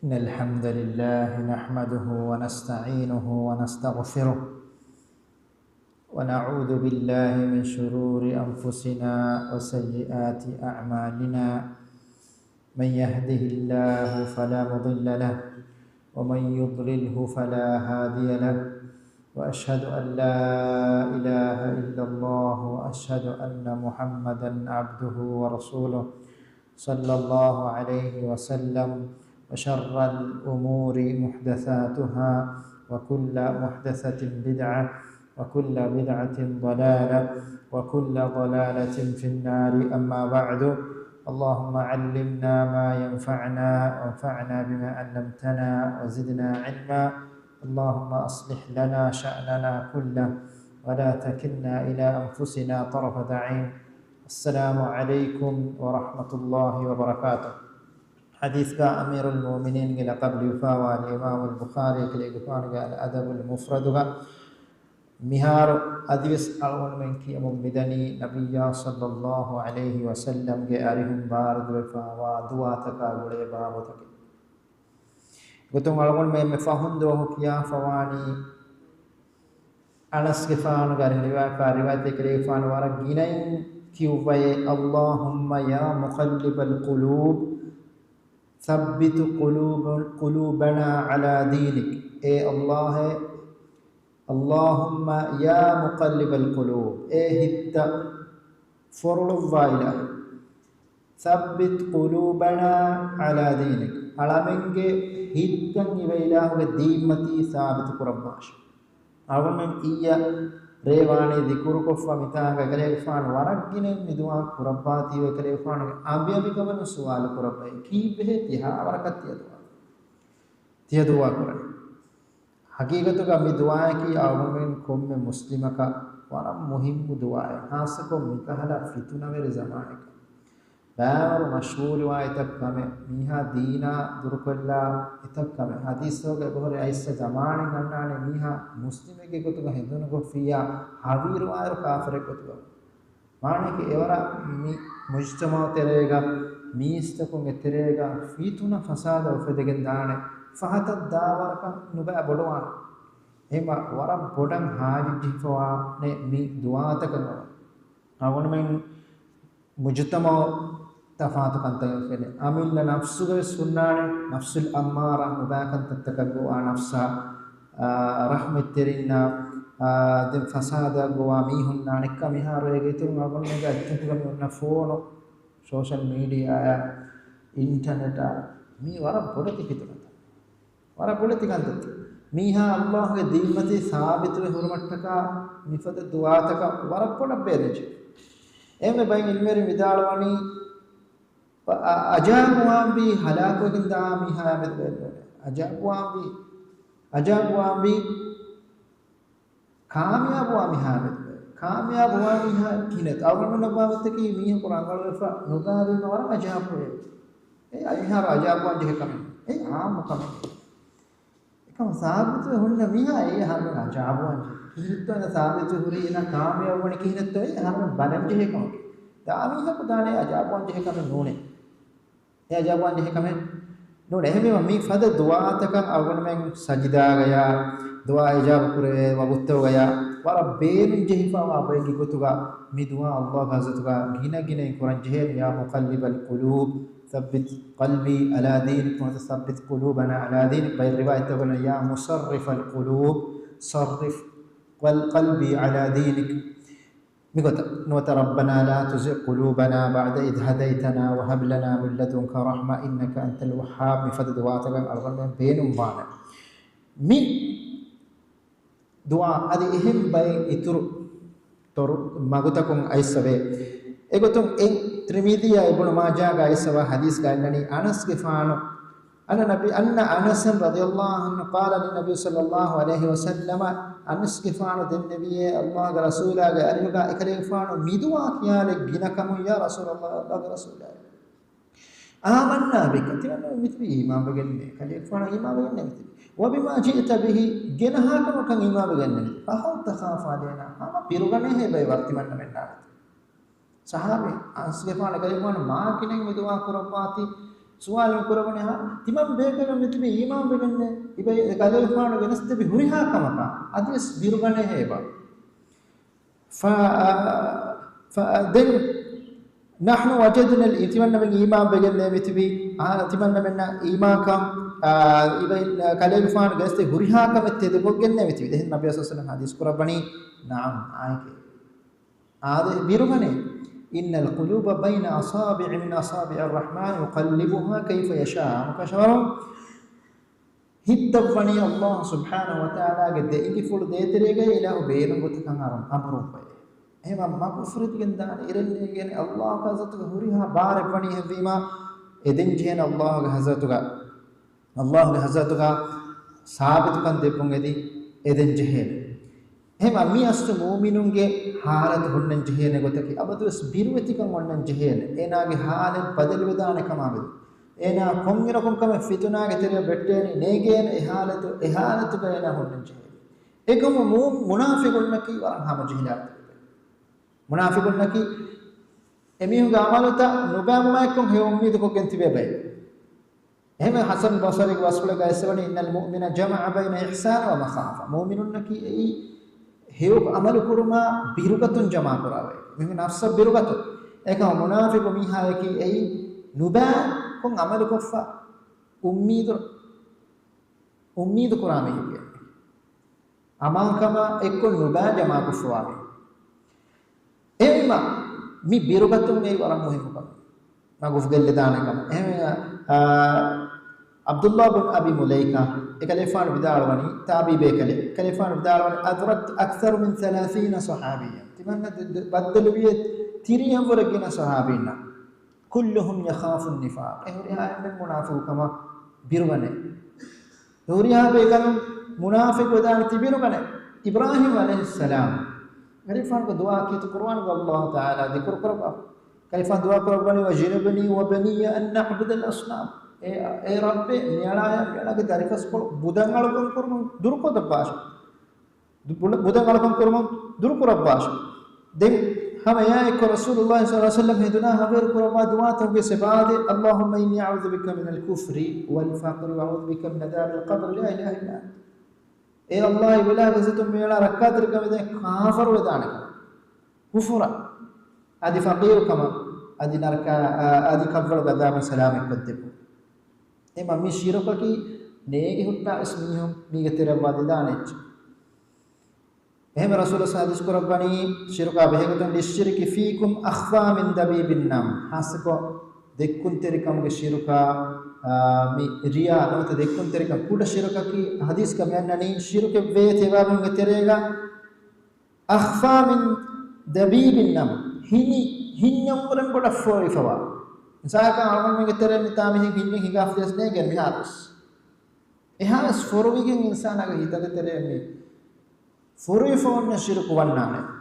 إن الحمد لله نحمده ونستعينه ونستغفره ونعوذ بالله من شرور أنفسنا وسيئات أعمالنا من يهده الله فلا مضل له ومن يضلله فلا هادي له وأشهد أن لا إله إلا الله وأشهد أن محمدا عبده ورسوله صلى الله عليه وسلم وشر الأمور محدثاتها وكل محدثة بدعة وكل بدعة ضلالة وكل ضلالة في النار. أما بعد، اللهم علمنا ما ينفعنا وانفعنا بما علمتنا وزدنا علما. اللهم أصلح لنا شأننا كله ولا تكلنا إلى أنفسنا طرفة عين. السلام عليكم ورحمة الله وبركاته. حديث أمير المؤمنين إلى قبل يفاوى الإمام البخاري كلي يفاوى الأدب المفرد مهار أديس أول من كي مبدني نبي صلى الله عليه وسلم جارهم بارد وفاوى دواتك أقولي بابتك قلتم أول من مفهوم دوه كيا فواني أنس كفان قال رواية كلي فان ورق جنين كيوبي اللهم يا مقلب القلوب ثبت قلوبنا على دينك. اے اللہ اللهم يا مقلب القلوب اے ہت فرلو وائلا ثبت قلوبنا على دينك علامنگے ہتن ویلا ہوگے دیمتی ثابت قرباش اولمن ایہ ریوانی ذکر کو فمیتاگ گلے فان ورگنے مدوا قرباتی وکلے فان ابی کمن سوال قربای کی بہ تہا ورکت تیا دعا کرے حقیقت کا می دعا ہے کہ اولمن قوم میں مسلمہ کا ورا مہم دعا ہے خاص کو مکہلا فتنہ میرے زمانے کا بار مشہور وایتک کم میہا دینا درکلا اتک کم حدیث ہو گئے بہر ایسے زمانے گنانے میہا مسلم کے کو تو ہندون کو فیا حاویر وائر کافر کو تو مانے کہ ایورا مجتمع تیرے گا میست کو تیرے گا فیتنا فساد او فدگن دانے فہت داور کا نبا بڑوان ایما ورا بڑن حاج جفوا نے می دعا تک اون میں مجتمع تفاوت كنتم فيني أميل نفسه السنان نفس الأمارة مباكن تتكلوا نفسها رحمة ترينا دم فساد قواميهم نانك مها رجيتهم ما قلنا جاتهم كم فون سوشيال ميديا إنترنت مي ورا بولتي كتير ورا بولتي كنت ميها الله ديمتي ثابت وحرمتك مفاد دعاتك ورا بولا بيرج إيه بين المير مداروني أجابوا بي هلاكوا كندا ميها مدبر أجابوا بي كاميابوا ميها مدبر كاميابوا ميها كينت أول من نبأت كي ميها قرآن قالوا فا نقابل نورا أجابوا إيه أيها أجابوا جه كمين إيه عام كمين كم ثابت هون ميها إيه هارون أجابوا كينت أنا ثابت هوري إنا كاميابوا كينت إيه هارون بدن جه كمين داميها كدانة أجابوا جه كمين نونه या जवान जहे कमे नो रहे में मम्मी फद दुआ तक अवन में सजदा गया दुआ इजाब करे वबुत्तो गया वाला बेन जहिफा वाबेगी कुतुगा मी दुआ अल्लाह हज़रतुगा गिना गिना कुरान जहे या मुक़ल्लिबल क़ुलूब ثبت قلبي على دينك وثبت قلوبنا على دينك باي روايه تقول يا مصرف القلوب صرف قلبي على دينك مقت نوت ربنا لا تزغ قلوبنا بعد إذ هديتنا وهب لنا من لدنك رحمة إنك أنت الوهاب مفد دعاتك أرغم بين أمبانا مي دعاء هذه إهم باي إتر تر مغتكم أيسبه إغتم إن ترمذي ابن ماجه أيسبه حديث قالني أنس كفانو أن أنس رضي الله عنه قال للنبي صلى الله عليه وسلم أنس كفانو النبي الله رسول الله أريغا إكريفانو ميدوا كيالك جنكم يا رسول الله الله رسول الله آمنا بك تيانو مثبي إمام بجنة كليفانو إمام بجنة وبما جئت به جنها كم إمام بجنة فهل تخاف علينا أما بيروغنه هي بيوارتمان نمنا صحابي أنس كفانو كليفانو ما كنين ميدوا كرباتي sual kurabane ha timam bekana mitibi imam begenne ibai kalel faanu geneste bi huriha kamaka adis birugane heba فدل نحن وجدنا الاتمنى من إيمان بجنة متبي اتمنى من إيمان كم إبين كلام فان جست هريها كم تدبر جنة متبي ده النبي صلى الله عليه وسلم حديث كربني نعم آيك هذا بيرغني إن القلوب بين أصابع من أصابع الرحمن يقلبها كيف يشاء مكشرم هتبني الله سبحانه وتعالى قد إنك فل ديتريجا إلى بيرن بتكنارم أمرهم එහෙම මකුෆෘත් ගෙන්දාන ඉරන්නේ කියන්නේ අල්ලාහ් හසතුග හුරිහා බාරක් වණි හැවීම එදින් ජේන අල්ලාහ්ගේ හසතුග සාබිත කන් දෙපුන් එදි එදින් ජේන එහෙම මියස්තු මුමිනුන්ගේ හාරත් හොන්නන් ජේන ගොතකි අබදුස් බිරුවතිකන් වන්නන් ජේන එනාගේ හාලෙන් බදල් වේදාන කමාබෙ එනා කොම්ගිරකොම් කම ෆිතුනාගේ තෙර බෙට්ටේනි නේගේන එහාලතු ගේන හොන්නන් ජේන එකම මුනාෆිකුන් නකි වරන් හම ජීලාත් मुनाफिकुन नकी एमिहु गामालता नुबाम्मायकुम हे उम्मीद को केंति बेबे එහෙම හසන් බසරික වස්වල ගයසවන ඉන්නල් මුමින ජමඅ බයින ඉහ්සාන ව මඛාෆා මුමිනුන් නකි ඒ හේව අමල කුරුමා බිරුගතුන් ජමා කරාවේ මෙහෙම නෆ්ස බිරුගතු ඒක මුනාෆිකු මිහායකි ඒ නුබා කොන් අමල කොෆා උම්මීද කුරාමේ කියන්නේ අමාකම එක්ක නුබා ජමා කුෆවාවේ එම්මා mi birugatum nei waram muhimu kam maguf gelle danakam ehme Abdullah bin Abi Mulaika ekalefan bidalwani tabi bekale kalefan bidalwani adrat akthar min 30 sahabiyya timanna badalwiyat tiriyam waragina sahabina kulluhum yakhafu an-nifaq ehriha min munafiq kama birugane ehriha bekan munafiq wadan tibirugane Ibrahim alayhis salam كيفان دعاء كي القرآن والله تعالى ذكر قربا كيفان دعاء قرباني وجنبني وبني أن نعبد الأصنام إيه ربي نيالا كتاريخ سكول بودان علىكم كرمون دركو دباش بودان علىكم كرمون دركو رباش دين هم يا رسول الله صلى الله عليه وسلم هدنا هبير قربا دعاء توبي سبعة اللهم إني أعوذ بك من الكفر والفقر وأعوذ بك من عذاب القبر لا إله إلا أنت ए अल्लाह इबला गजतुम मेला रक्कात रकमदे काफर वेदानक कुफरा आदि फकीर कमा आदि नरका आदि कब्र गदाम सलाम कद्दे ए मम्मी शिरक की नेगे हुट्टा इसमिहम मीगे तेरे वादिदानेच එහෙම රසූල සාදිස් කරබ්බනි ශිරක බෙහෙගතන් ලිශ්ශිරකි ෆීකුම් අඛ්වා මින් දබීබින් නම් හසකෝ දෙක්කුන් තෙරිකම්ගේ ශිරක mi riya namata dekkun terika kuda shirka ki hadis ka mannani shirka ve tewabun terega akhfa min dabibin nam hinyam uran goda foi fawa saka alman me tere mitami hinne higaf desne gen miharus ehas forwigen insana ga hitaga tere me forwi fon shirku wannane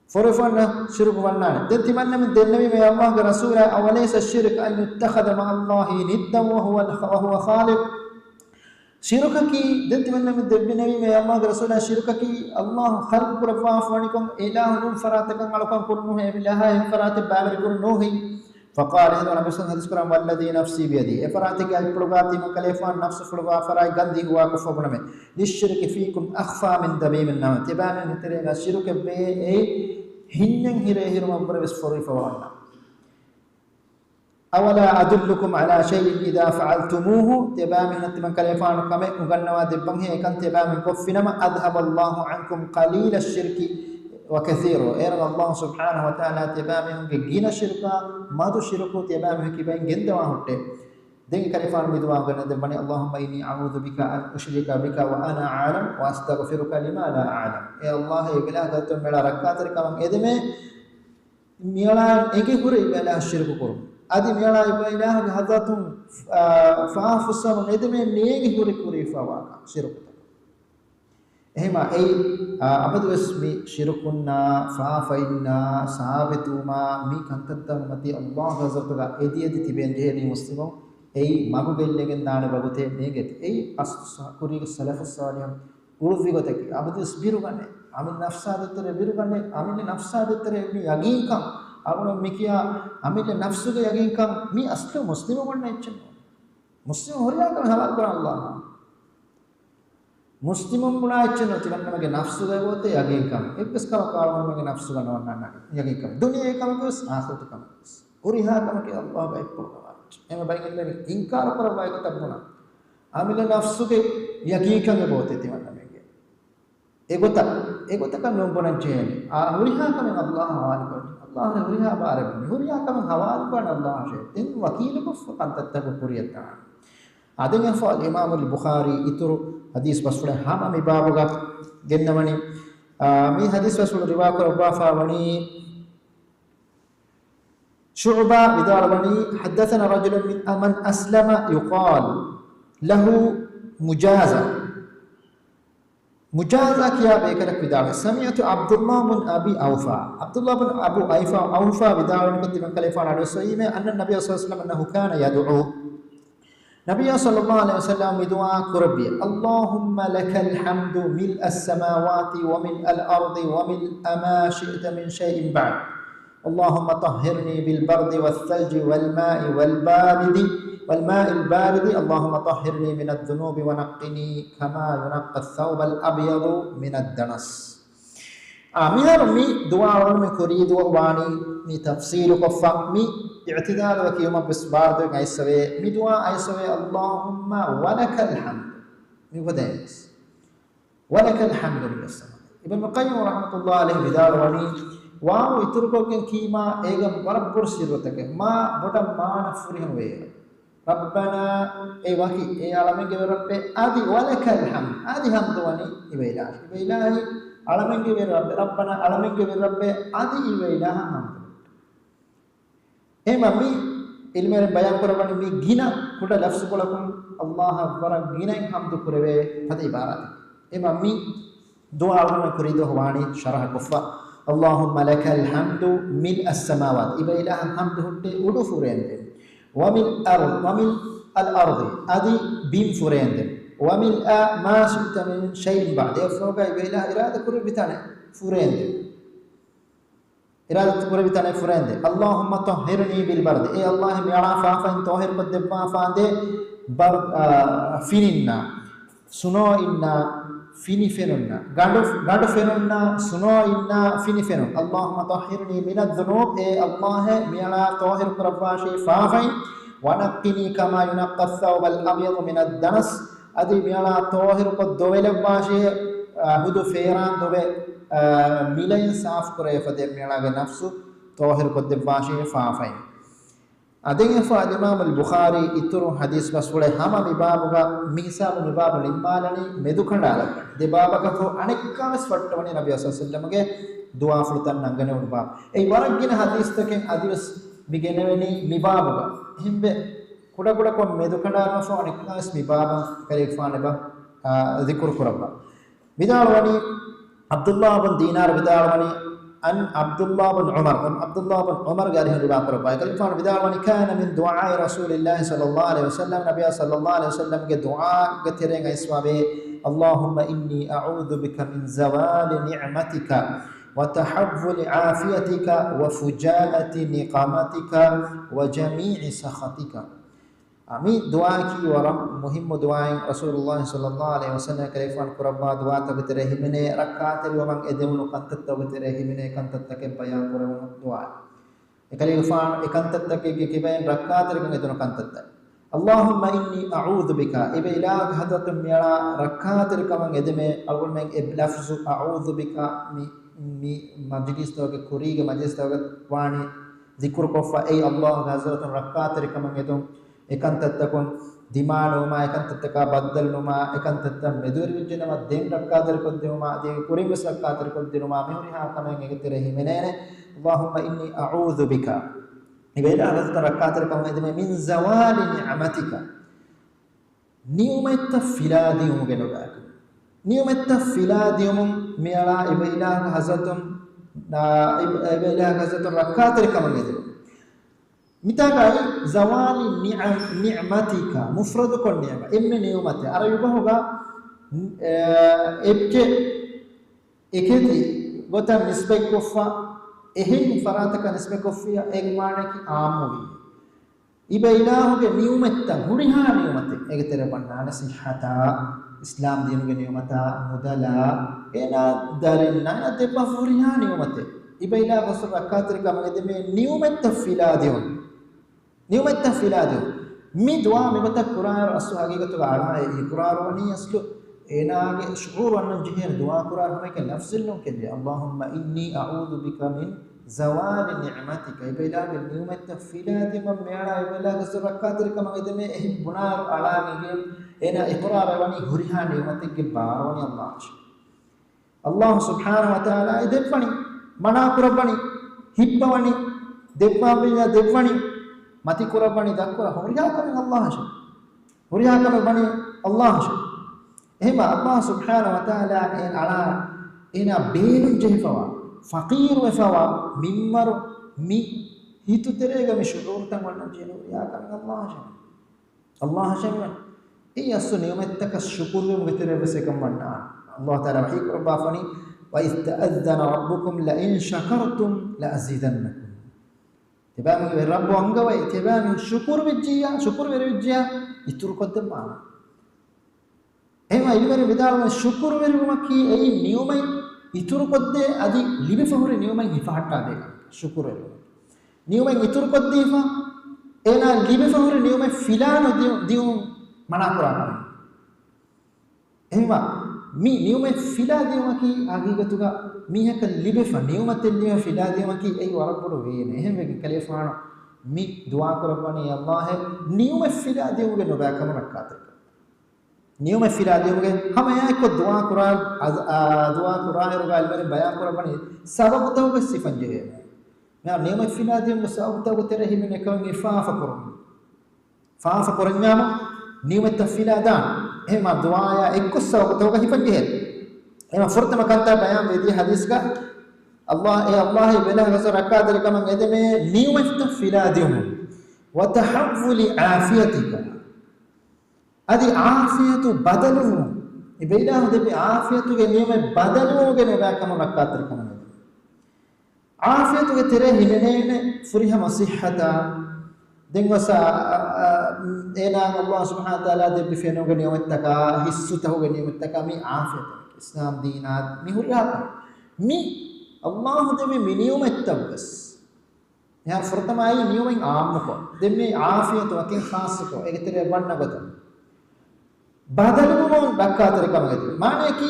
فرفنا شرك ونان تتمنى من النبي يا الله رسوله أوليس الشرك أن يتخذ مع الله ندا وهو خالق شركك تتمنى من النبي يا الله رسوله شركك الله خلق رفع فانكم إله فراتكم علىكم كرنوه إله فرات بابر كرنوه فقال هذا النبي صلى الله عليه وسلم والذي نفسي بيده فراتك البلغاتي مكلفان نفس فلغا فراي غندي هو كفبنمه للشرك فيكم أخفى من دبيب النار تبان نترينا الشرك به هنن هيرم بربس فري فوانا أولا أدلكم على شيء إذا فعلتموه تبان نتمن كلفان كما غنوا دبن هي كان تبان كفنما أذهب الله عنكم قليل الشرك وكثيره إيرغ الله سبحانه وتعالى تبامهم جينا شركا ما دو شركو تبامهم كبين جند واحدة دين كريفان بدوا غنى دبني اللهم إني أعوذ بك أن أشرك بك وأنا عالم وأستغفرك لما لا أعلم يا الله بلا قدر ملا ركعت كمان إدمه ميلا إيجي كوري بلا الشرك كورم أدي ميلا إبلا هذاتهم فافسون إدمه نيجي كوري فواقع شرك එහෙම ඒ අපදවස් මේ ශිරකුන්නා ෆාෆයින්නා සාබතුමා මේ කන්තත්තම මති අල්ලාහ් ගසතුගා එදියදි තිබෙන ජේනි මුස්ලිමෝ ඒ මගු බෙල්ලෙන් දාන බගතේ මේගෙත් ඒ අස්කුරිග සලෆස් සාලියම් උරුවිගතකි අපදවස් බිරු ගන්නේ අමින් නෆ්සාදතර බිරු ගන්නේ අමින් නෆ්සාදතර මේ යගීකම් අරුණ මිකියා අමිල නෆ්සුගේ යකින්කම් මේ අස්ල මුස්ලිම වන්න එච්චන මුස්ලිම හොරියාකම හලල් කරන අල්ලාහ මුස්ලිමුන් ගුණා එච්චන තිවන්නමගේ නෆ්සුගේ ගෝතේ යකින්කම් එක්කස් කවකාවමගේ නෆ්සු ගන්නවන්න යකින්කම් දුනියේ කමකස් ආඛිරත කමකස් හොරියාකම කේ අල්ලාහ බයිප්පුවා එම බයිගෙන් ඉන්කාර කරවයි කතබුණා අමිල නෆ්සුගේ යකින්කම් ගෝතේ තිවන්නමගේ ඒගොත කන්නොම් බොනන් චේනි හොරියාකම අල්ලාහ හවාලි කරන Allah ne huriya barab huriya kam hawal kan Allah she in wakil ko faqat tattabu huriyata adin fa imam al-bukhari ituru hadis basule hama mi babuga gennamani mi hadis basule riwa ko bafa wani shu'ba bidarwani hadathana rajulun min aman aslama yuqal lahu mujaza मुजाजा किया बेकरक विदाव समियतु अब्दुल्लाह बिन अबी औफा अब्दुल्लाह बिन अबू औफा विदावन को तिमन खलीफा नाडो सही में अन्न नबी सल्लल्लाहु अलैहि वसल्लम अन्नहु कान यदउ नबी सल्लल्लाहु अलैहि वसल्लम दुआ कुरबी अल्लाहुम्मा लकल हम्दु मिल as-samawati wa min al-ardi wa min ma shi'ta min shay'in ba'd اللهم طهرني بالبرد والثلج والماء والماء البارد اللهم طهرني من الذنوب ونقني كما ينقى الثوب الأبيض من الدنس آمين مي دعاء من كريد وواني مي تفسير كفا مي اعتدال وكيوم بسبارد عيسوي مي دعاء عيسوي اللهم ولك الحمد مي ودينس ولك الحمد للسماء ابن القيم رحمة الله عليه بدار واني واو इतुरकोकन कीमा एगम बरबर सिरतके मा बोटम मान फुरिहम वे रब्बना ए वाकी ए आलमें के रब्बे आदि वलकल हम आदि हम दोनी इवेलाही आलमें के रब्बना आलमें के रब्बे आदि इवेला हम ए मम्मी इल्मे बयान करवनी मी गिना कुटा लफ्ज बोलकुम अल्लाह अकबर गिना हमद कुरवे फद इबारत ए मम्मी दुआ में कुरीदो हवानी शरह कुफा اللهم لك الحمد ملء السماوات إبا إله الحمد هدي ودو فريند ومن الأرض أدي بيم فريند ومن ما شئت من شيء بعد يفوق إبا إله إرادة كل بتاعنا فريند إرادة كل بتاعنا فريند اللهم طهرني بالبرد إيه الله ميرا فافن طهر بدبا فاندي فيننا سنو إنا فيني فيننا غادو فيننا سنو إنا فيني فينن اللهم طهرني من الذنوب إيه الله ميلا طهر كرباشي فافين ونقني كما ينقى الثوب الأبيض من الدنس أدي ميلا طهر كدويل باشي هدو فيران دوبه ميلين صاف كره فدي ميلا نفسه طهر كدباشي فافين أدين فاد إمام البخاري إترو حديث بسوله هما ببابك ميسا بباب لمالني مدوكندالا دي بابك فو أنكاس فتواني نبي صلى الله عليه وسلم के दुआ फुलतन नंगने उड़बा ए वरगिन हदीस तके अदिवस बिगेनेवेनी मिबाबक हिम्बे कुड़ा कुड़ा को मेदुकंडाला फो अनकास मिबाबा करे फानेबा जिक्र करबा बिदालवानी अब्दुल्लाह बिन दीनार बिदालवानी أن عبد الله بن عمر قال هنا رباط رباي قال فان بدار كان من دعاء رسول الله صلى الله عليه وسلم نبي صلى الله عليه وسلم के दुआ गतिरेंगे इसवाबे اللهم إني أعوذ بك من زوال نعمتك وتحول عافيتك وفجاءة نقمتك وجميع سخطك आमी दुआ की वरम मुहिम दुआएं रसूलुल्लाह सल्लल्लाहु अलैहि वसल्लम करेफान कुरबा दुआ तबते रहिमने रकात रिवमं एदेमुनु कंतत तबते रहिमने कंतत के बयान करम दुआ एकलेफान एकंतत के बयान रकात रिवमं एदेमुनु कंतत अल्लाहुम्मा इन्नी अऊदु बिका इबे इलाह हदरत मियाला रकात रिवमं एदेमे अवल में ए लफ्ज अऊदु बिका मी मजलिस तो के कुरी के मजलिस तो वाणी जिक्र कोफा ए अल्लाह हजरत रकात रिवमं एदम एकांतत्तकोन दिमानोमा एकांतत्तका बद्दलनुमा एकांतत्त मेदुर विजनमा देन रक्कादर कोद्दिनुमा दे कुरिमस रक्कादर कोद्दिनुमा मेहुरि हा कमें एगतिरे हिमेनेने अल्लाहुम्मा इन्नी अऊदु बिका इबेला हजरत रक्कादर कमें एदमे मिन ज़वाल निअमतिका नियमत फिलादियुम गेनोगा नियमत फिलादियुम मियाला इबेला हजरत रक्कादर कमें एदमे मितागाई ज़वाली निअमतिका मुफ्रद को नियमा इम्मे नियमत है अरे युवा होगा एबके एकेती गोता निस्बे कोफा එහෙන් ෆරාතක නිස්බ කොෆිය ඒක මානකි ආමුවි ibe ilahuge niyumetta huriha niyumate egetere bannana sihhata islam dinuge niyumata mudala ena darinna atepa huriha niyumate ibe ilahu rasul rakatir kamede me niyumetta filadion mi dua me bata quran asu hagigatu ala e quran wani aslu enage shuur wanna jihen dua quran me ke lafzilno ke allahumma inni a'udhu bika min zawal ni'matika ibe ilahu niyumetta filadi mam meala ibe ilahu rasul rakatir kamede me ehi bunar ala ge ena iqrar wani huriha niyumatike barawani allah subhanahu wa ta'ala idepani mana kurabani hippawani devvabina devvani mati kurabani dakkura huriha kamen allah ehma allah subhanahu wa ta'ala en ala ena beelu jehifawa faqir wefawa mimmar mi hitu terega me shuur tan wanna jeno ya kamen allah shaman iya sunniyattaka shukuru metere bese kamanna allah ta'ala wahi kurabafani wa ista'adhana rabbukum la in shakartum la azidannakum tebami rabbu angawai tebami syukur wejjiya itur koddema ehma ilmere vidalma syukur verumaki ei niyumai itur kodde adi libe fahuri niyumai hifahatta de syukur veru niyumai itur kodde fa ena libe fahuri niyumai filano diu manakura ehma mi niyumai filadiyumaki agigatuga mihaka libefa niyumatilliya filadiyumaki ei warabbudu veene ehmege kalefano mi dua korabani allah niyumai filadiyumuge nobakam rakkate niyumai filadiyumuge hama yakko dua quran rugal mere bayan korabani sababu tawge sifanje me niyumai filadiyumuge sababu tawge terehime nekam ifafa koranyama niyumai filadan ehma duaya ekko sababu tawge hifanje ehma furtama kanta bayan vedi hadis ka allah bela rasul rakaat kama edeme niyumai filadiyum wa tahavvuli afiyatika adi afiyatu badalu ibela debi afiyatu ge niyumai badalu ge neba kama rakaat kama afiyatu ge tere hilene furiha masihhata dengwasa ena allah subhanahu wa ta'ala debi feno ge niyamataka hissu tahu ge niyamataka mi afiyatu islam deenat mi huriyata mi allah devi miniyumettabas ya furtamai niyumen aamko demme aafiyatu akin khaasako egetere banna gota badalu mon dakkatere kamagedi mane ki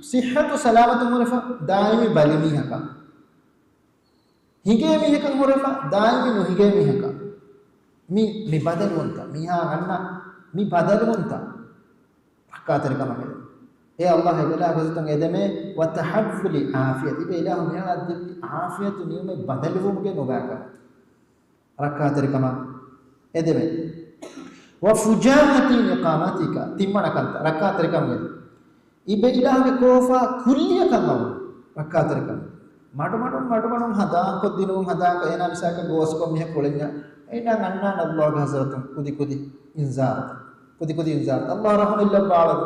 sihhatu salamatu murafa daimi balimi haka hige mi haka murafa daimi no hige mi haka mi badalu wanta mi ha ganna mi badalu wanta dakkatere kamagedi e allah ibela gozutun edeme wa tahaffuli afiyati be ilahu me addi afiyatu niyume badaluvumge nobaka rakkatere kama edeme wa fujaati iqamatika timmana kanta rakkatere kama ibe ilahu kofa kulliya kama rakkatere kama madu hada ko dinum hada ko ena misaka gosko miha kolenya ena ganna allah hazratun kudi inzar allah rahmillahu ba'd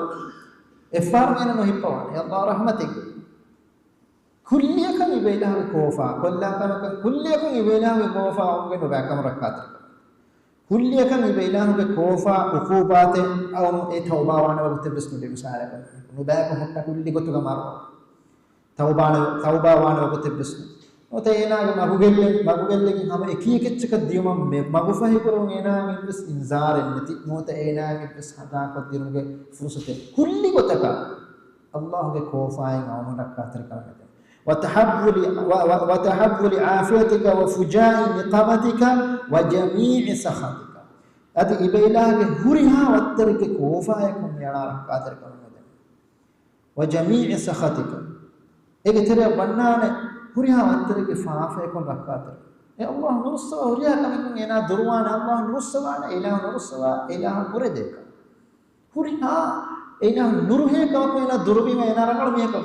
efar mena no hippawani allah rahmatik kulliyakan ibailahu kofa kollakan kulliyakan ibailahu kofa onge no bakam rakkatar kulliyakan ibailahu kofa uqubate aw e tawba wana waqte bisnu de misala no bakam hotta kulli gotuga maro tawba wana waqte bisnu ote enaga magugelle hama ekiyekechka diyuma me magufahi kurun enaga bis inzar ennati mota enaga bis hada ko dinuge fursate kulli gotaka allah ge kofain awon rakkatar kalmate wa tahabbuli afiyatika wa fujai niqamatika wa jami'i sakhatika adi ibailage huriha wattarike kofayakum yana rakkatar kalmate wa jami'i sakhatika egetere bannane huriha wattarike faafe kon rakkatar e allah nursawa huriha kamekun ena durwana allah nursawa ilahu muredeka huriha ena nurhe kamako ena durubima ena rangal mehaka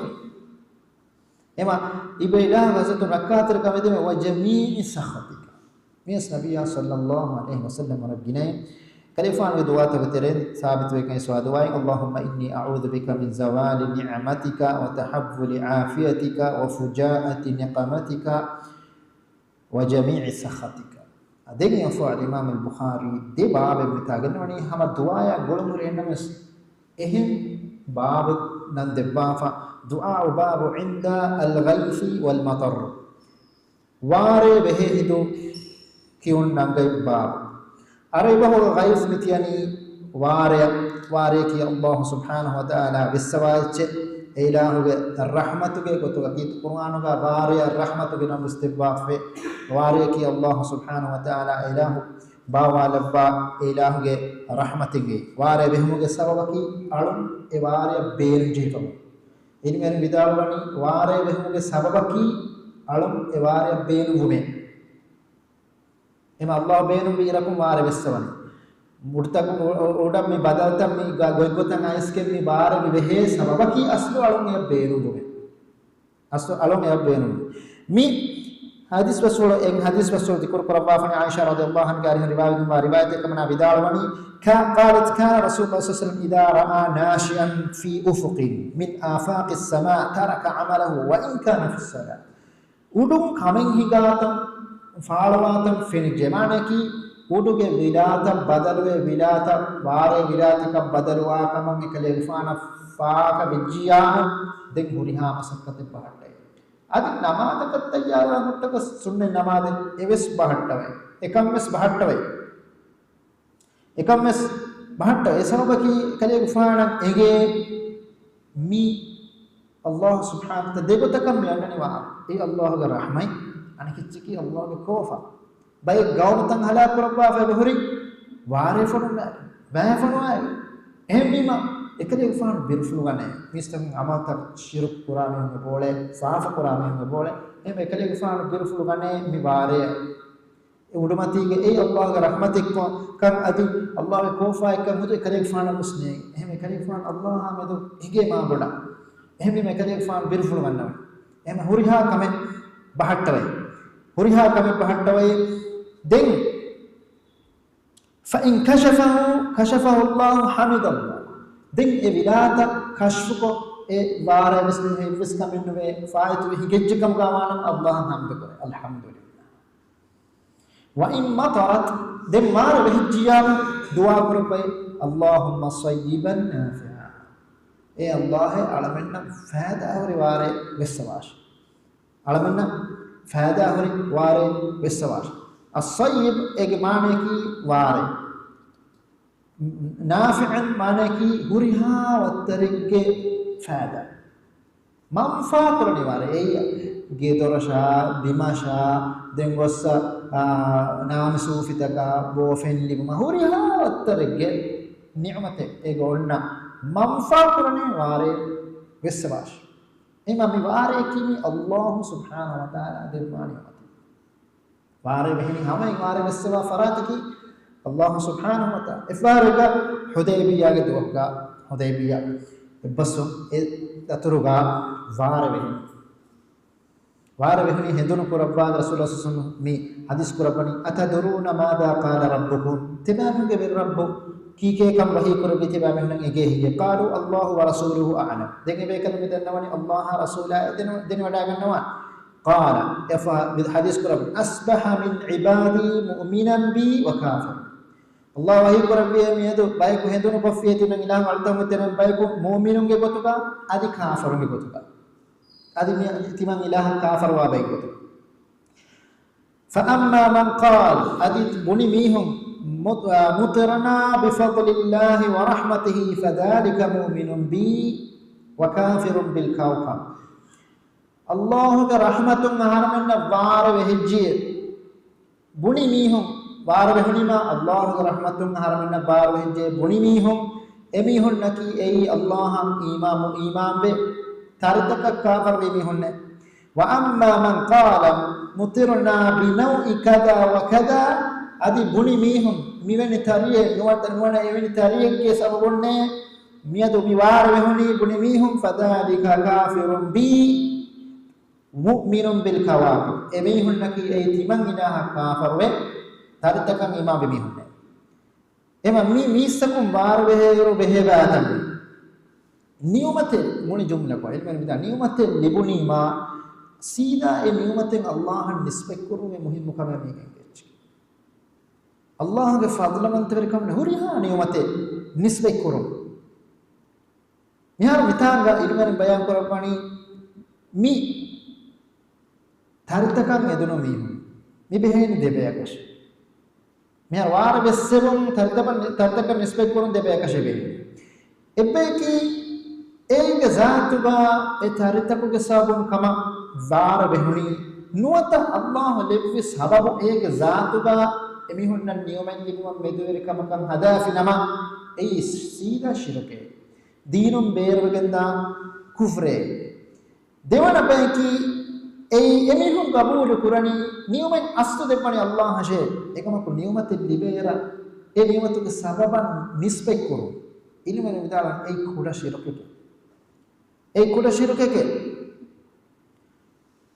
ema ibe ilahu gazatu rakkatar kamedeme wa jami'i sakhatika mes nabiyya sallallahu alaihi wasallam rabbina kalifan we du'a tabtere sabit we kan suwa du'a allahumma inni a'udhu bika min zawali ni'matika wa tahabbuli afiyatika wa fujaati niqamatika وجميع سخطك أدني أفعل الإمام البخاري دي باب متاجنوني هم دعاء قولوا رينمس إهم باب نندبافا دعاء باب عند الغيث والمطر واري بهيدو كيون نانغي باب أريبه الغيث متياني واري كي الله سبحانه وتعالى بالسواج إله الرحمة كي كتوك كي القرآن واري الرحمة كي نم استباف واري كي الله سبحانه وتعالى إله باوا لبا إله رحمة كي واري بهم سبب كي ألم إواري بير جيكم إن من بدالوني واري بهم سبب كي ألم إواري بير ومن إما الله بينهم بيركم واري بالسواني मुर्तक ओडम में बदलता में गोयगोता नाइस के में बार में वहे सबब की असलो अलों या बेरू में असलो अलों या बेरू मी हदीस वसोलो एक हदीस वसोलो दिक्र परब्बा फने आयशा रज़ियल्लाहु अन्हा की रिवायत कमना विदालवनी का قالت كان رسول الله صلى الله عليه وسلم إذا رأى ناشئا في أفق من آفاق السماء ترك عمله وإن كان في الصلاة उडुम खामें हिगातम फालवातम फिर जमाने की उडुगे विलाता बदलवे विलाता वारे विलाता का बदलवा कम निकले उफाना फाक विजियान देख हुरिहा मसक्कते बहट्टे आदि नमाज कत्ते यारा मुट्टक सुन्ने नमाज एवेस बहट्टवे एकम्मेस बहट्टवे ऐसा की कले उफाना एगे मी अल्लाह सुब्हानहु व तआला देगो तकम यानी वा ए अल्लाह का रहमई अनकिच्ची की अल्लाह के कोफा बाय गाउन तंग हला परब्बा फे बहरी वारे फनुना वह फनुआए एम बीमा एकले उफान बिरफुल गने मिस्टम अमता शिरक कुरान में बोले साफ कुरान में बोले एम एकले उफान बिरफुल गने मी वारे उडमती के ए अल्लाह का रहमत को कम अदि अल्लाह के कोफा कम मुझे एकले उफान मुस्ने एम एकले उफान अल्लाह में तो हिगे मा बड़ा एम भी एकले उफान बिरफुल गने एम हुरिहा कमे बहट्टवे दिन फ़इन कशफ़हु अल्लाह हमिदल्लाह दिन ए विलाता कशफ़ को ए वारे विस्म है विस्का मिन्नवे फ़ायत वे हिगेज्जकम गावानम अल्लाह हमद करे अल्हम्दुलिल्लाह व इन मतरत दिन मार वहिजिया दुआ कर पे अल्लाहुम्मा सय्यिबन नाफ़िआ ए अल्लाह अलमन्ना फ़ायदा और वारे विश्वास अलमन्ना फ़ायदा और वारे विश्वास अस्सय्यिब एक माने की वारे नाफ़िअन माने की हुरिहा वत्तरिके फ़ायदा मंफा करने वाले ए गेदोरशा बिमाशा देंगोसा नाम सूफितका बोफेनली हुरिहा वत्तरिके निअमते एक ओल्ना मंफा करने वाले विश्वास इमाम वारे की अल्लाह सुब्हानहु व तआला दिलमानी वारे बहनी हमें वारे विश्वा फरात की अल्लाह सुब्हानहु व तआला इफारगा हुदैबिया के दुआ हुदैबिया बस ततरुगा वारे बहनी हिंदुन को रब्बा रसूलुल्लाह सल्लल्लाहु अलैहि वसल्लम मी हदीस को रब्बनी अतदरुना मादा क़ाला रब्बुकुम तिबामुगे बिर रब्बु की के कम वही करो बिते बा में नंगे हे कालू अल्लाह व रसूलुहु अअलम देंगे बे कलम दनवनी अल्लाह रसूला दिन वडा गनवा قال بالحديث قرب اصبح من عبادي مؤمنا بي وكافر الله वही करब बे मेदो बाय को हेदो को फियति न इलाह अल्तम तेन बाय को मुमिनुन के गोतुका आदि काफरुन के गोतुका आदि तिमान इलाह काफर वा बाय को فاما من قال आदि बुनी मीहुम मुतरना बिफضलिल्लाह व रहमतिही फذلك मुमिन बी वकाफिर बिलकौकब अल्लाह का रहमतुन हरमन वार वहजिए बुनी मीहुम वार वहनिमा अल्लाह का रहमतुन हरमन वार वहजिए बुनी मीहुम एमीहुन नकी ए अल्लाह ईमान बे तारतक काफर बे मीहुन व अम्मा मन क़ाल मुतिरना बिनौइ कदा व कदा आदि बुनी मीहुन मिवेनि तरिये नुवन एवेनि तरिये के सबबुन्ने मियदु बिवार वहनी बुनी मीहुम फذلك काफिरुन बी मुमिनुन बिल कवाकिब एमीहुन नकी ए तिमन इलाह काफर वे तारतकम इमा बेमीहुन एमा मिसकुम वार वेरो बेहेबातन नियमते मुनि जुमला को इल्म बिदा नियमते लिबुनी मा سيدا نعمتين الله نسبة كرو مهم كمان ميجنج الله فضل من تبركم نهوريها نعمتين نسبة كرو ميار متانغا إلمن بيان كرباني مي ثالثكم يدنو ميهم مي بهين دبياكش ميار وار بسبم ثالثكم نسبة كرو دبياكش بيه إبكي एक ज़ातुगा एथारितकु के साबुन कमा वार बेहुनी नुअता अल्लाह लेव्वि सबब एक ज़ातुगा एमिहुन्न नियमन लिबुम मेदुवेर कमकम हदाफि नमा ए सीधा शिरके दीनुम बेरवगंदा कुफ्रे देवन पैकी ए एमिहुन कबूल कुरनी नियमन अस्तु देपणी अल्लाह हशे एकमकु नियमत लिबेरा ए नियमतु के सबबन निस्बे कुरु इलमन विदाला ए खुदा शिरके এই কোটা শিরকে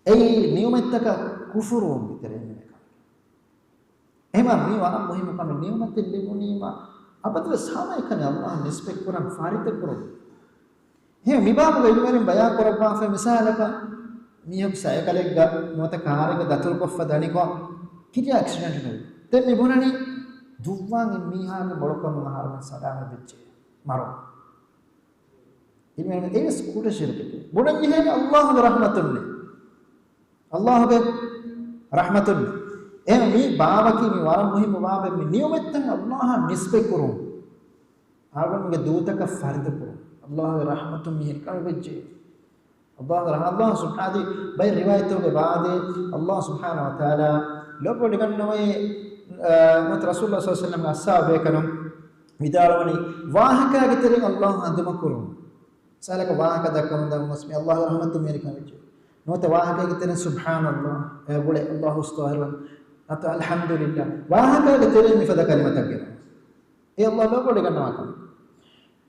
এই নিয়মিতක কুফুরুম ভিতরে নেක එහෙම මේවා මොහිම කම නියමත ලැබුණීම අපතේ සාමයකනේ අල්ලාහ් නිස්පෙක් කරන් ෆාරිත කරො එහෙම මිබාබු ඉල්මෙන් බයා කරපා ෆ මිසාලක මියොක් සයකලෙක් මොත කාරක දතුල් කොෆ දනිකෝ කිටි ඇක්සිඩන්ට් නේ දෙන් නිබුණනි දුව්වාන් මීහාගේ මොලකම මහරම සදාම වෙච්චේ මරෝ ඉල්මෙන් ඒ ස්කූට ශිරකේ බුණන් ඉහෙන අල්ලාහ්ගේ රහමතුන්නේ අල්ලාහ්ගේ රහමතුන්නේ එහෙනම් මේ බාවකි මේ වරම් මුහිම බාවෙ මේ නියමෙත්තන් අල්ලාහ් නිස්බෙ කරුම් ආගමගේ දූතක ෆර්ද කරුම් අල්ලාහ්ගේ රහමතුන් මිහිර කර වෙච්චේ අල්ලාහ් සුබ්හානහු බයි රිවායතෝගේ බාදේ අල්ලාහ් සුබ්හානහු වතාලා ලොබ්බඩ ගන්නවේ මත රසූලුල්ලාහ් සල්ලල්ලාහු අලයිහි වසල්ලම් අස්සාබේ කනම් විදාලවනි වාහකගේ තරින් අල්ලාහ් අදම කරුම් සලක වාහක දක්වන දම මුස්මි අල්ලාහ්ගේ රහමතුන් මිහිර කර වෙච්චේ නොත වාහකගේ තරින් සුබ්හානල්ලාහ් බුලේ අල්ලාහ් ස්තෝහරන් atau alhamdulillah wahaka getere mifada kalimatak gena e Allah lo ko deganna kan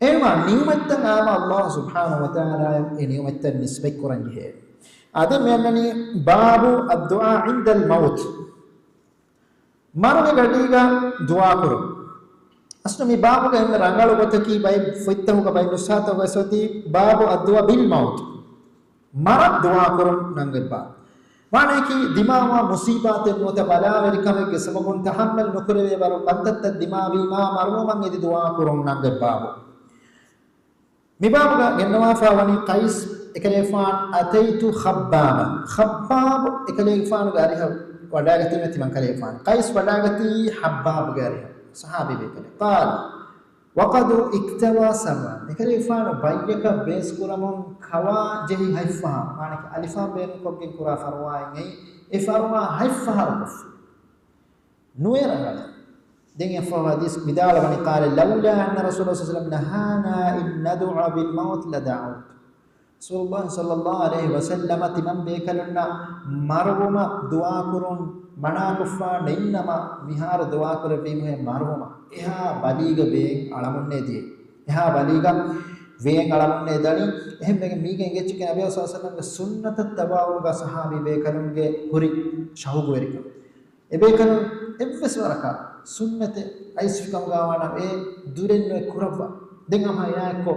ema niumattan ama Allah subhanahu wa ta'ala e niumattan nisbek koran je ade menani babu ad-du'a 'inda al-maut maruge gadiga dua koro asno mi babu ga inna rangalu gotaki bai fittahu ka bai nusata ga soti babu ad-du'a bil maut marad dua koron nangal ba माने कि दिमाग में मुसीबतें मोते बला वेरिका में सबकुन तहम्मल नुकरे बारो कंतत दिमागी मा मरमो मंगे दि दुआ करों नंगे बाबो मिबाब का गन्नवा फावनी कैस एकलेफान अतैतु खब्बाब एकलेफान गारी है वडागति में तिमन कलेफान कैस वडागति हब्बाब गारी है सहाबी बेकले قال وقد اكتوى سما एकलेफान बायका बेस कुरमों खवा जही हाइफा माने कि अलिफा बेन को के कुरा फरवाए गई ए फरवा हाइफा हरफ नुएर अंगल देंगे फवादिस बिदाल बनी قال لولا ان رسول الله صلى الله عليه وسلم نهانا ان ندعو بالموت لدعوت رسول الله صلى الله عليه وسلم तिमन बेकलना मारवमा दुआ करून मना कुफा नैनमा मिहार दुआ कर बीमे मारवमा एहा बलीग बे अलमुन्ने दिए एहा बलीग वें अलमुन्ने दणी එහෙම මේක මීගෙන් ගෙච්ච කෙනා අබිය සල්ලල්ලාහු අලයිහි සුන්නත තබාවුග සහාබි බේකලුන්ගේ හුරි ශහුගු වෙරික එබේකලු එව්වස් වරක සුන්නත අයිස්ෆිකම් ගාවන ඒ දුරෙන් කුරබ්වා දෙංගම යායකෝ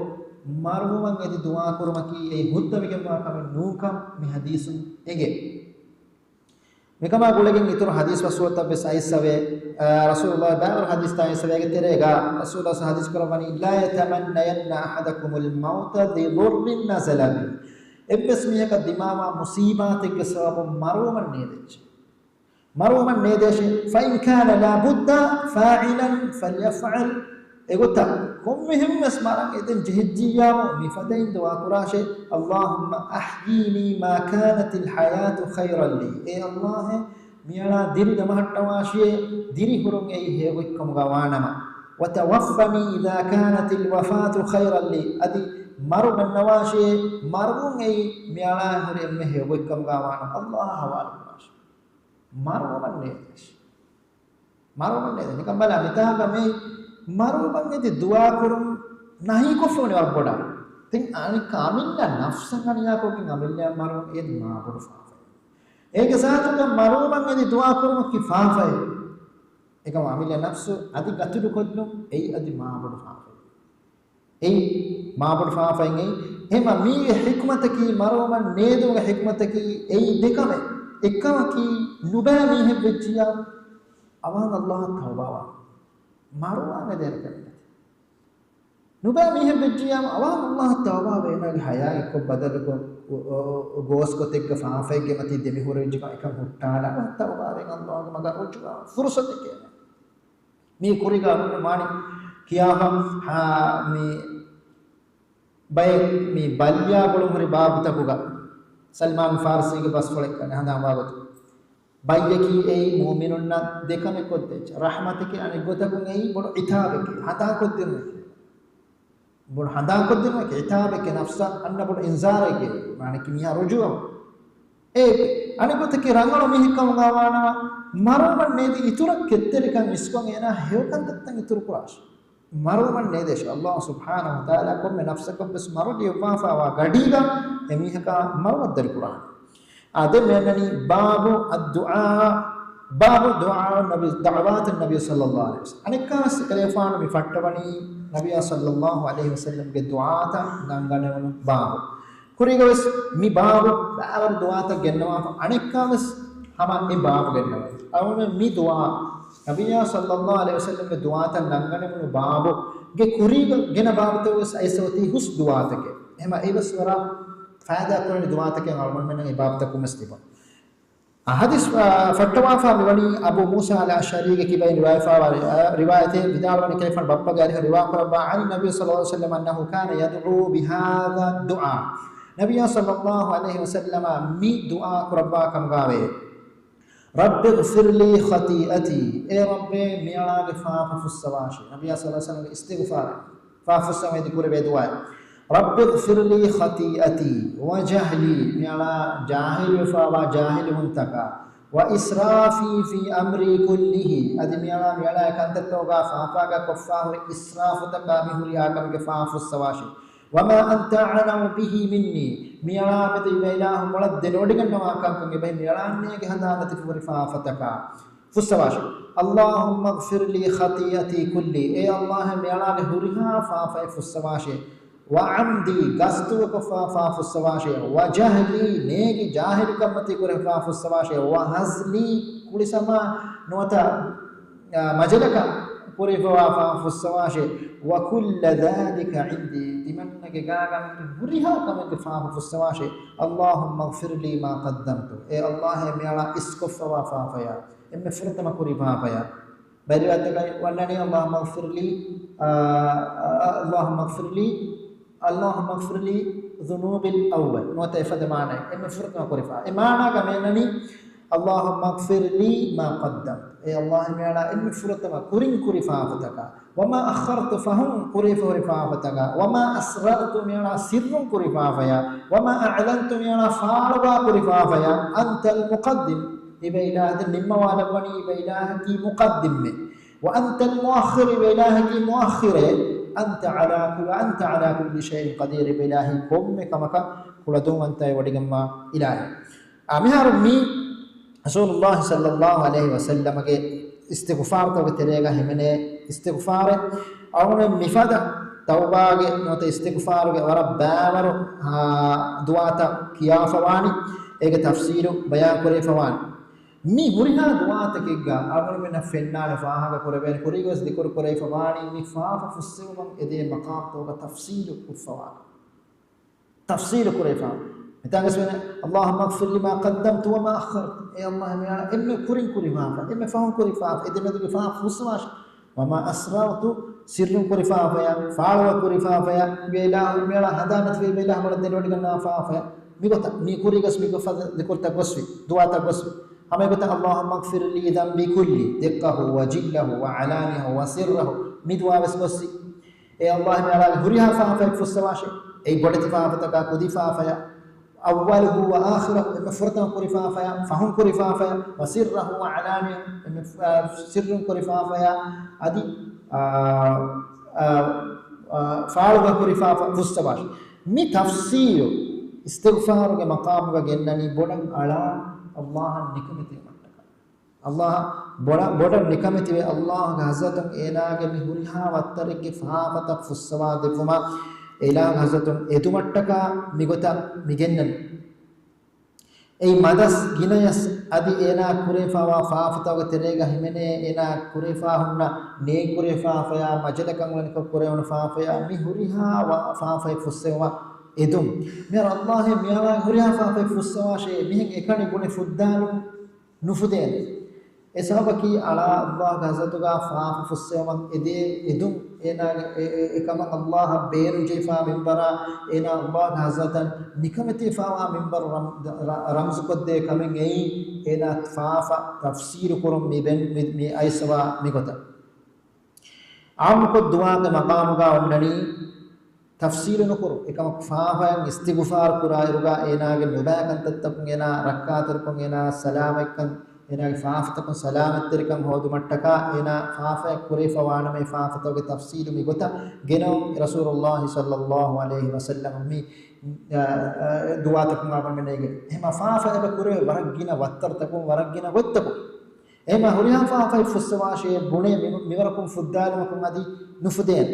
මාරුමන් එදි දුආ කරමකි ඒ හුද්දවිගෙන් වාකම නූකම් මේ හදීසුන් එගේ Mekama gulegin itur hadis wasuata bes aisawe Rasulullah ba'ar hadis ta aisawe geterega Rasulullah hadis karabani la yatamannayanna ahadakumul mauta li dhurrin nazala bi ebbes mihaka dimama musibatik sabab maruman nedesh fa in kana la budda fa'ilan falyaf'al egota kummihim asmaran eden jihjiya mifadain dua qurashe Allahumma ahyini ma kanat al hayatu khayran li e Allah miyala diri damahattawashiye diri hurun ei hegokkum gawanama wa tawaffani idha kanat al wafatu khayran li adi maru nawashiye marun ei miyala hore me hegokkum gawana Allah hawal qurash maruman ne nikambala mitaga me maruman edi dua kurum nahi ko phone wa boda tin ani kamilla nafsan aniya ko kin amilla marum ed ma bodu fa ege saatu ka maruman edi dua kurum ki fa fa ega amilla nafsu adi gatudu kodlum ei adi ma bodu fa ei maabul faafain ei ema mi hikmataki maroman neduga hikmataki ei dekame ekkamaki nuba mi hebjiya awan Allah tawbawa marwa ngeder kanne nuba mi hebjiya awan Allah tawbawa enage haya ekko badal ko gos ko tekka faafai ge mati demi horejji ka ekam huttala tawbawa Allah maga rojuwa fursat ke mi kuriga mani kiyaha ha mi bay mi balya bolum hori babu takuga Salman Farsi ge bas kolek kan handa bagut bayyaki ei mu'minunna dekame kodde rahmatiki ani gotakun ei bol itabeki hata koddirne bol handa koddirne ke itabeki nafsa anna bol inzareke mane ki miya rujuwa e ani gotaki rangalo mihikam gawana maruman nedi itura ketterikan miskon ena hewkan tattan ituru kurash maruman nedesh Allah subhanahu wa ta'ala komme nafsaka bas marudi wafa wa gadiga emihaka marwad dar Quran ade menani babu ad-du'a babu du'a nabi da'wat an-nabi sallallahu alaihi wasallam anekas kalefan mi fattawani nabi sallallahu alaihi wasallam ge du'ata nangane babu kurigas mi babu babar du'ata gennawa anekas hama mi babu gennawa awme mi du'a nabiya sallallahu alaihi wasallam ge du'ata nangane mun babu ge kuriga gena babu to aisoti hus du'ata ke ema ebaswara faida korani du'ata ke alman men e babu takum istiba hadis fatwa fa wali abu musa al-ashari ge kibai riwayat bidalwani kayfan babba gari riwayat rabba an nabi sallallahu alaihi wasallam annahu kana yad'u bi hadha du'a nabiya sallallahu alaihi wasallam mi du'a rabba kam gawe rabbi ighfir li khati'ati e rabbi mi'ala ghafa fus sawashi nabiya sallallahu alaihi wasallam istighfar fa fus samai dikure be du'a rabbi ighfir li khati'ati wa jahli mi'ala jahil fa wa jahil muntaka wa israfi fi amri kullihi adi mi'ala kantattoga fa fa ga koffa israfu taka mi huriya kam ge fa fus sawashi wama anta a'lamu bihi minni mi'ala meti ilah molad denodigannawa kan ge bay mi'alanne ge handanati furifa fataka fussawash Allahumma ighfir li khati'ati kulli e Allah mi'ala ge huriha fa fa fussawash wa amdi gastu ko fa fussawash wa jahli negi jahil kamati kore fa fussawash wa hazli kulisama nota majalaka kore fa fussawash wa kull dhalika indi dimannage gagam huriha kamage fa fussawash Allahumma ighfir li ma qaddamtu e Allah mi'ala iskofa fa ya emme furtama kuri fa ya bari watta wannani Allahumma ighfir li Allahumma ighfir li dhunubi al-awwal nota ifada maana emme furtama kuri fa e maana ga menani Allahumma ighfir li ma qaddam e Allah mi'ala emme furtama kurin kuri fa fataka wama akhartu fahum kuri fa fataka wama asrartu mi'ala sirrun kuri fa ya wama a'lantu mi'ala farwa kuri fa ya anta al-muqaddim iba ilahi nimma wala bani iba ilahi muqaddim wa anta al-muakhir iba ilahi muakhir anta ala kulli shay'in qadir iba ilahi komme kamaka kuladum anta wadigamma ilahi amihar mi Rasulullah sallallahu alaihi wasallam ke istighfar to terega hemene istighfar awne mifada tawba ge note istighfar ge warabbawar duata kiyafawani ege tafsiru bayan kore fawani mi hurina duata ke ga awne mena fennale fahaga kore ben kurigos dikur kore fawani mi fafa fussumam ede maqam to ga tafsiru kufawani tafsiru kore fawani Mitangaswena Allahumma ighfir li ma qaddamtu wa ma akhartu ya Allah ya imme kurin kuri fa imme fahum kuri fa ideme du fa fuswash wa ma asrartu sirrun kuri fa ya fa'wa kuri fa ya bela mela hadanat fi bela hamad denodi ganna fa mi gota mi kuri gas mi gofa dikurta goswi duata goswi hame gota Allahumma ighfir li dhanbi kulli diqqahu wa jillahu wa alanihi wa sirruhu mi dua bas goswi e Allah ya huriha fa fuswash e bodati fa ta kudi fa ya أوله وآخره مفرطا كرفافيا فهم كرفافيا وسره وعلانية سر كرفافيا أدي فعلوا كرفافا فستباش مي تفسير استغفار مقام جنني بدن على الله نكمتي متك Allah boda nikameti Allah hazatun enage mihuriha wattarige faafata fusswa defuma ela hazatun edumattaka migota migennani ei madas ginayas adi ena kurefawa faafataga terega himene ena kurefa hunna ne kurefa faya majalakan wanko kurewon faafaya mihuriha wa faafai fusswa edum mer Allah miyawa huriha faafai fusswa she mihen ekani gune fuddalu nufuden esabaki ala Allah gazatuga faaf fussewam ede edum ena ekama Allah beenu jefa minbara ena Allah gazatan nikamati fawa minbar ramz kodde kamen ei ena faafa tafsir kurum mi ben mi aiswa migota am ko duwa ke maqam ga onnani tafsir nukuru ekama faafa istighfar kurairuga ena ge nubakan tattapun ena rakkaturpun ena salamakkan ena faafata salamat terikam hodu mattaka ena faafa kurifa wana me faafata ge tafsir mi gota geno rasulullah sallallahu alaihi wasallam mi duwa takum aban menege ema faafa ebe kure waragina wattar takum waragina gottakum ema huriha faafa fussawashe bune mivarakum fuddalakum adi nufuden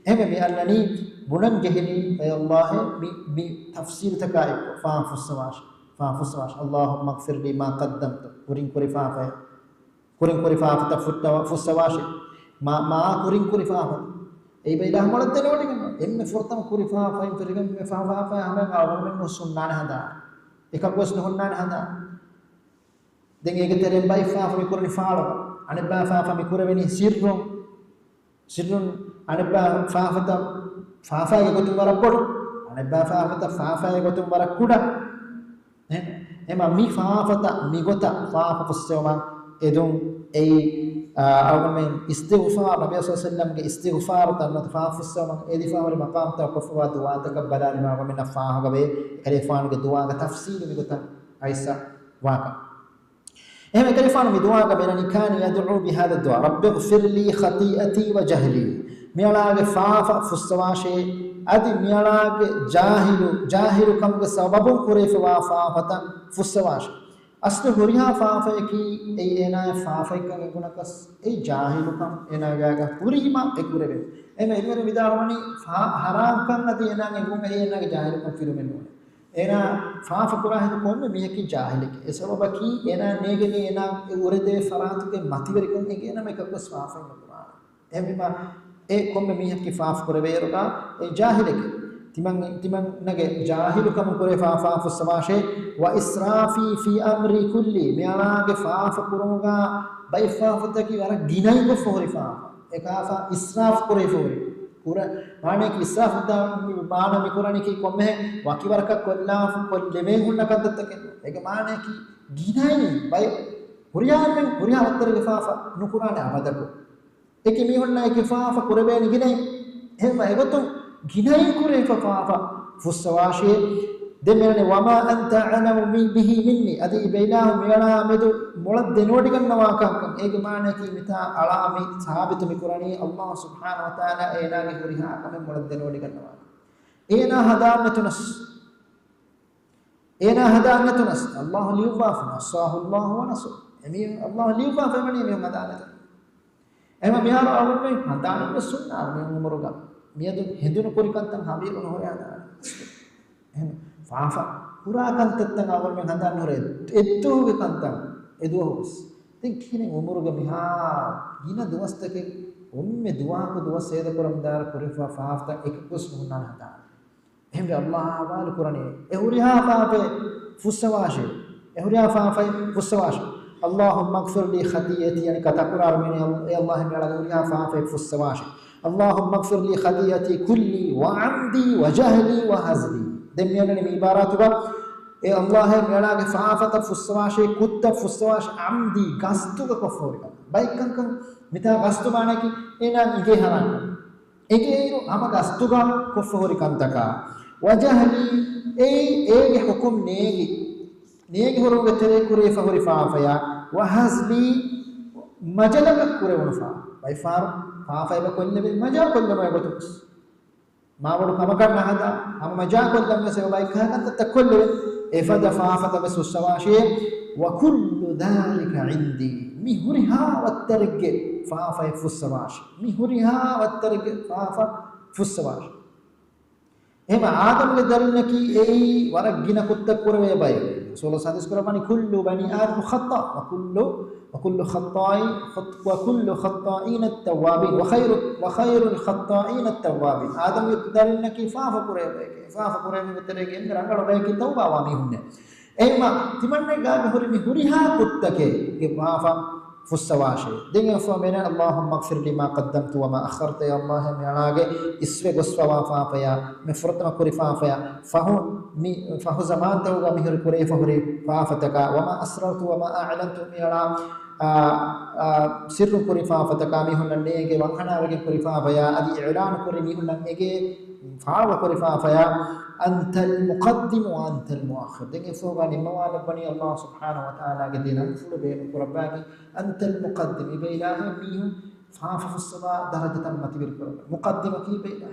ema mi annani bunan gehni ay allah mi tafsir takai faafa fussawashe allahumma ighfir li ma qaddamtu kuring kurifafa fussawashe ma kuring kurifafa ei beila moladde nodi emme fortam kurifafa interigam me faafa hame awon men sunnan hada ekakos nonnan hada den ege terem bay faafa mi kurni faalo ane ba faafa mi kureveni sirrun ane ba faafa ge gotum warabod ane ba faafa ge gotum warakuda ema mi faafata mi gota faafa fussewama edum ei awmen istighfar nabiy sallallahu alaihi wasallam ge istighfar tanna faafa fussewama edi faawari maqam ta qafwa du'a takabbala ma wa min faaha ge kalifan ge du'a ge tafsir mi gota aisa waka ema kalifan mi du'a ge benani kan yad'u bi hada du'a rabbi ighfir li khati'ati wa jahli mi ala ge faafa fussewashe adi miyalage jahilu kamge sababun kurefa faafata fussawashe aslu huriha faafaki ei ena faafaikan gunakas ei jahilu kam ena gaga hurima ekurebe eme ilmere vidarmani haram kan adi ena egun ei ena ge jahilu kam firumen ena faafa kurahe komme miyaki jahilike e sababaki ena negeni ena urede faratuke mativerikon ege ena mekakos faafai nokura emima e komme mihaki faaf kureveruga e jahilike timan nage jahilu kam kure faafa fussawashe wa israfi fi amri kulli mialage faaf kuruga bai faafataki wara dinai ko fori faafa ekafa israf kure fori pura mane ki israf da mane mi kurani ki komme waki waraka kollaf kolleme hunna kaddattake ege mane ki dinai bai huriya wattere faafa nukurane abadako eke mi honna eke faafa kurebeni ginai ehma egotu ginai kurefa faafa fussawashe demene wama anta alamu bihi minni adi bainahu miyana medu molad denodi gannawa kankam ege maane ki mita alami sahabitu mi qurani allah subhanahu wa taala ena ge huriha kame molad denodi gannawa ena hadanatunas allah liyufafna sahu allah wa nasu emi allah liyufafa mani mi hadanatu ema mihar awme hadana sunna me umuruga miyadu hendunu kurikantan habirun horiyada එහෙනම් ෆාෆා පුරාකන්තත්තන් අවල් මෙන් හඳන්න හොරේ එද්දෝගේ කන්තන් එදුවහොස් දැන් කියන්නේ උමරුග මිහා ගින දවස්තකේ ඔම්මෙ දුවාක දවස් සේද කරම් දාර කුරිෆා ෆාෆ්තා එකකුස් නුනන හදා එහෙනම් අල්ලාහ් වාල කුරානේ එහුරිහා ෆාෆේ ෆුස්සවාෂේ එහුරිහා ෆාෆේ ෆුස්සවාෂේ اللهم اغفر لي خطيئتي يعني كتقرار من يا الله من على دنيا فافي فسواش اللهم اغفر لي خطيئتي كلي وعمدي وجهلي وهزلي دم يعني من عباراتك يا الله من على فافة فسواش كت فسواش عمدي قصدك كفورك بايكن كن متى قصد معنى كي إنا إيجي هران إيجي أما قصدك كفورك أنتك وجهلي أي حكم نيجي هروج تري كوري فهوري فافيا وهزلي مجلك كوري ونفا بايفار فافيا بكل نبي مجال كل ما يبتوس ما ورو كما كان هذا أما مجال كل ما سوى بايك هذا تكل إفادة فافة بس السواشي وكل ذلك عندي مهرها والترق فافا فسواش مهرها والترق فافا فسواش එහෙම ආදම්ගේ දරුණකි එයි වරක් ගින කුත්තක් කරවේ බයි රසූල් සදස් කරපනි කුල්ලු බනි ආදම් ඛතා وكل خطاء وكل خطائين التوابين وخير الخطائين التوابين آدم يقدرنك فاف قريب بتريك إن رجل بيك توبة واميهن إما تمنى قال هريها كتك كفاف فسواشي دين فمن اللهم اغفر لي ما قدمت وما أخرت يا الله ميلاغي اسوي غسوا وافافيا مفرطنا كرفافيا فهو زمان توغا مهر كري فهري فافتك وما أسررت وما أعلنت ميلا سر كرفافتك ميهن نيغي وخناوغي كرفافيا ادي اعلان كري ميهن نيغي فاو كرفافيا أنت المقدم وأنت المؤخر دين فوقا نموال بني الله سبحانه وتعالى قدينا نفل بين قرباني أنت المقدم بإله ميهم فاف في الصلاة درجة متبير مقدم كي بإله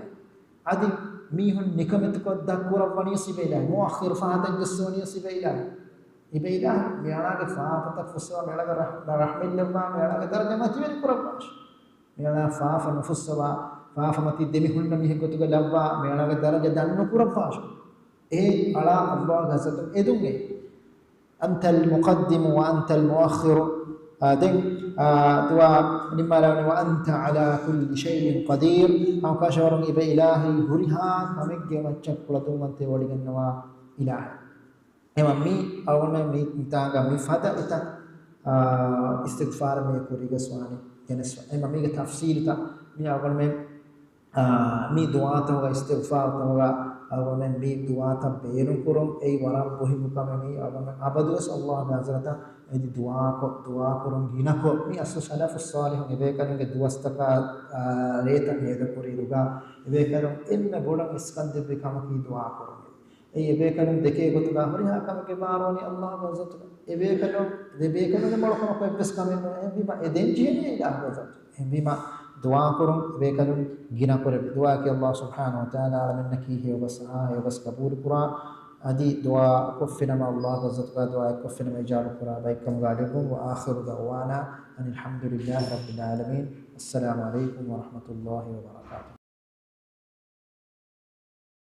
عدي ميهم نكمتك الدكور بني سبيله مؤخر فهذا الجسوني سبيله إبيله ميانا فافتك في الصلاة ميانا رحمة الله ميانا درجة متبير قربانش ميانا فاف في الصلاة فافمتي دميهن ميه كتوك لبا ميانا درجة دانو قربانش على الله غزت إدومي أنت المقدم وأنت المؤخر دين دوا نمالا وأنت على كل شيء قدير أو كاشورن إبا إلهي هريها ممجي وچكولتو منتي ولغنوا إله إما مي أولا مي تاغا مي فدا إتا استغفار مي كوريغا سواني جنسوا إما مي تفسير تا مي أولا مي دعاتا وغا استغفار وغا أولا مي دعاتا بيرن كرم أي ورام بوهي مكامي أولا أبدوس الله نازلتا إدي دعا كرم جينكو مي أسو سلف الصالح إباكالون دوستكا ريتا هيدا كوريدوغا إباكالون إن بولا اسكندر بكامكي دعا كرم أي إباكالون دكي غتوغا هريها كامكي باروني الله وزتو إباكالون ملوكما كويبس كامينو إبما إدين جيني إله وزتو إبما دعا كرم إباكالون جينا كرم دعا كي الله سبحانه وتعالى على منك هي وبس قبول قرآن أدي دعاء كفنا مع الله وزتك دعاء كفنا مع إجابة قرآن بيكم غالبهم وآخر دعوانا أن الحمد لله رب العالمين السلام عليكم ورحمة الله وبركاته.